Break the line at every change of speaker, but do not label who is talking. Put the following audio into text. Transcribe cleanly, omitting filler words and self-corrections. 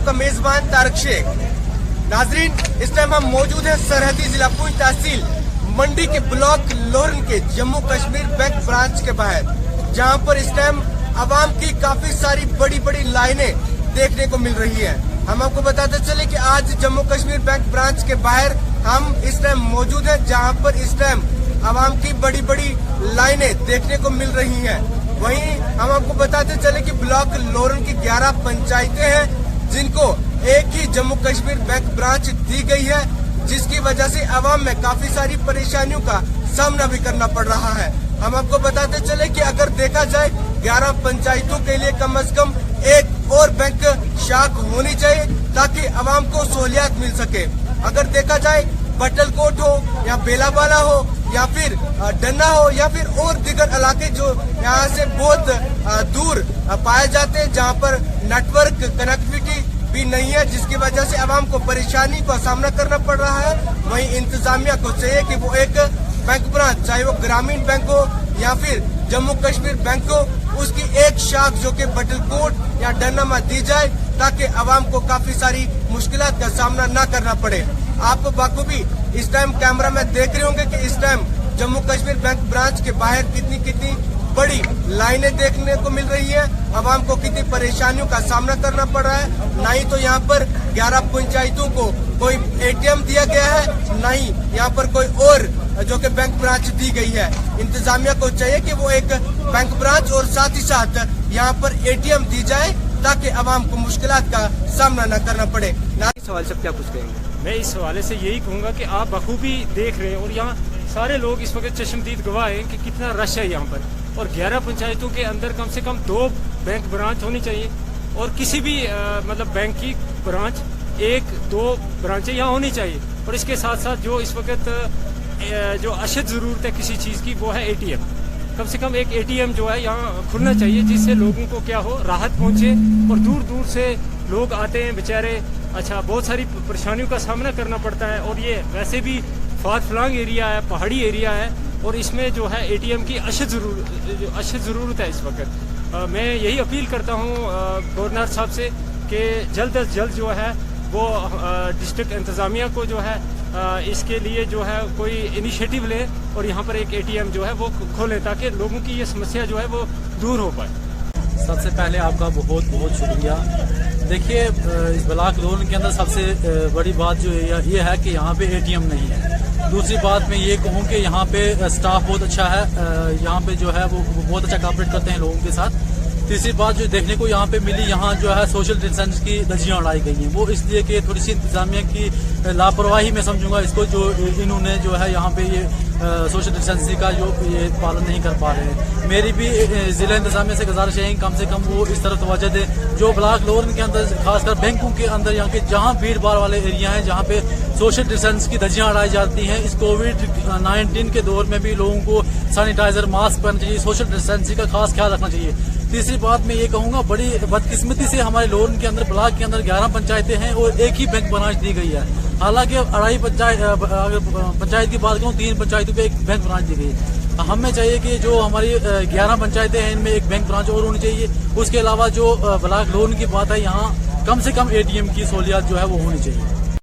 आपका मेजबान तारक शेख। नाजरीन, इस टाइम हम मौजूद हैं सरहदी जिला पुंछ तहसील मंडी के ब्लॉक लोहरन के जम्मू कश्मीर बैंक ब्रांच के बाहर, जहां पर इस टाइम आवाम की काफी सारी बड़ी बड़ी लाइनें देखने को मिल रही हैं। हम आपको बताते चले कि आज जम्मू कश्मीर बैंक ब्रांच के बाहर हम इस टाइम मौजूद हैं, जहां पर इस टाइम आवाम की बड़ी बड़ी लाइनें देखने को मिल रही हैं। वहीं हम आपको बताते चले कि ब्लॉक लोहरन की 11 पंचायतें हैं जिनको एक ही जम्मू कश्मीर बैंक ब्रांच दी गई है, जिसकी वजह से आवाम में काफी सारी परेशानियों का सामना भी करना पड़ रहा है। हम आपको बताते चले कि अगर देखा जाए 11 पंचायतों के लिए कम से कम एक और बैंक शाख होनी चाहिए ताकि आवाम को सहूलियत मिल सके। अगर देखा जाए बटलकोट हो या बेलाबाला हो या फिर डन्ना हो या फिर और दीगर इलाके जो यहाँ से बहुत दूर पाए जाते हैं, जहाँ पर नेटवर्क कनेक्टिविटी भी नहीं है, जिसकी वजह से आवाम को परेशानी का सामना करना पड़ रहा है। वहीं इंतजामिया को चाहिए कि वो एक बैंक ब्रांच, चाहे वो ग्रामीण बैंक हो या फिर जम्मू कश्मीर बैंक हो, उसकी एक शाख जो कि बटलकोट या डन्ना में दी जाए ताकि आवाम को काफी सारी मुश्किलात का सामना न करना पड़े। आप बाखूबी इस टाइम कैमरा में देख रहे होंगे कि इस time Jammu Kashmir bank branch के बाहर कितनी बड़ी लाइनें देखने को मिल रही है। आवाम को कितनी परेशानियों का सामना करना पड़ रहा है। ना ही तो यहाँ पर 11 पंचायतों को कोई एटीएम दिया गया है, ना ही यहाँ पर कोई और जो कि बैंक ब्रांच दी गई है। इंतजामिया को चाहिए कि वो एक बैंक ब्रांच और साथ ही साथ यहाँ पर एटीएम दी जाए ताकि आवाम को मुश्किलात का सामना न करना पड़े। इस सवाल से क्या कुछ कहेंगे?
मैं इस हवाले से यही कहूँगा कि आप बखूबी देख रहे हैं और यहाँ सारे लोग इस वक्त चश्मदीद गवाह हैं कि कितना रश है यहाँ पर। और 11 पंचायतों के अंदर कम से कम 2 बैंक ब्रांच होनी चाहिए और किसी भी मतलब बैंक की ब्रांच 1-2 ब्रांचें यहाँ होनी चाहिए। और इसके साथ साथ जो इस वक्त जो अशद ज़रूरत है किसी चीज़ की, वो है एटीएम। कम से कम एक एटीएम जो है यहाँ खुलना चाहिए, जिससे लोगों को क्या हो, राहत पहुँचे। और दूर दूर से लोग आते हैं बेचारे, अच्छा बहुत सारी परेशानियों का सामना करना पड़ता है। और ये वैसे भी फार फ्लंग एरिया है, पहाड़ी एरिया है, और इसमें जो है एटीएम की अशद ज़रूरत है इस वक्त। मैं यही अपील करता हूँ गवर्नर साहब से कि जल्द अज जल्द जो है वो डिस्ट्रिक्ट इंतज़ामिया को जो है इसके लिए जो है कोई इनिशिएटिव ले और यहाँ पर एक एटीएम जो है वो खोलें ताकि लोगों की ये समस्या जो है वो दूर हो पाए।
सबसे पहले आपका बहुत बहुत शुक्रिया। देखिए, इस ब्लॉक लोहरन के अंदर सबसे बड़ी बात जो ये है कि यहाँ पे एटीएम नहीं है। दूसरी बात मैं ये कहूँ कि यहाँ पे स्टाफ बहुत अच्छा है, यहाँ पे जो है वो बहुत अच्छा कॉपरेट करते हैं लोगों के साथ। तीसरी बात जो देखने को यहाँ पे मिली, यहाँ जो है सोशल डिस्टेंस की धज्जियाँ उड़ाई गई हैं, वो इसलिए कि थोड़ी सी इंतजामिया की लापरवाही में समझूंगा इसको, जो इन्होंने जो है यहाँ पे ये सोशल डिस्टेंसिंग का जो ये पालन नहीं कर पा रहे हैं। मेरी भी जिला इंतजामिया से गुजारिश है कम से कम वो इस तरफ तवज्जो दें। जो ब्लॉक लोहरन के अंदर खासकर बैंकों के अंदर यहाँ के जहाँ भीड़ भाड़ वाले एरिया हैं, जहाँ पे सोशल डिस्टेंस की धज्जियाँ उड़ाई जाती हैं, इस कोविड-19 के दौर में भी लोगों को सैनिटाइजर, मास्क पहनना चाहिए, सोशल डिस्टेंसिंग का खास ख्याल रखना चाहिए। तीसरी बात मैं ये कहूँगा, बड़ी बदकिस्मती से हमारे लोहरन के अंदर ब्लॉक के अंदर 11 पंचायतें हैं और एक ही बैंक ब्रांच दी गई है। हालांकि अगर पंचायत की बात करूँ, 3 पंचायतों पे एक बैंक ब्रांच दी गई है। हमें चाहिए कि जो हमारी 11 पंचायतें हैं इनमें एक बैंक ब्रांच और होनी चाहिए। उसके अलावा जो ब्लॉक लोहरन की बात है, यहाँ कम से कम एटीएम की सहूलियत जो है वो होनी चाहिए।